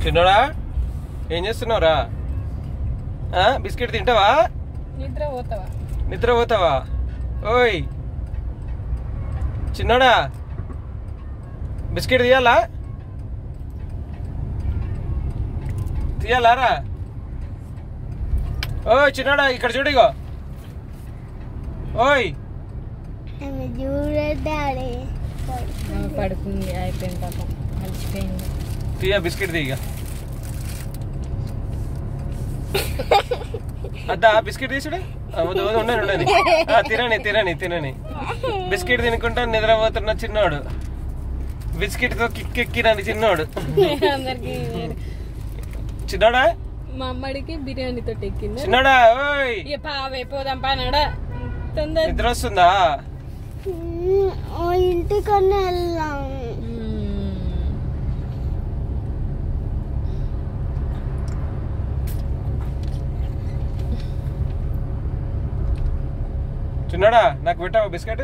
చిన్నోడా ఏం చేస్తున్నావురా? బిస్కెట్ తింటావా? నిద్ర పోతావా? ఓయ్ చిన్నోడా బిస్కెట్ తీయాలారా? ఓయ్ చిన్నోడా ఇక్కడ చూడిగో. ఓయ్ పడుకుంది, అయిపోయింది పాపం, అలసిపోయింది. తీయ బిస్కెట్ తీయగా. అద్దా బిస్కెట్ తీసుడు. ఉండని తినని బిస్కెట్ తినుకుంటా నిద్రపోతున్న చిన్నోడు. బిస్కెట్ తో కిక్కెక్కిరని చిన్నోడు. చిన్నోడా మా అమ్మడికి బిర్యానీతో ఎక్కింది. చిన్నోడా ఓయ్ పోదాం పానాడా. నిద్ర వస్తుందా? ఇంటికన్నా వెళ్దాం. చిన్నోడా నాకు పెట్టావా బిస్కెట్?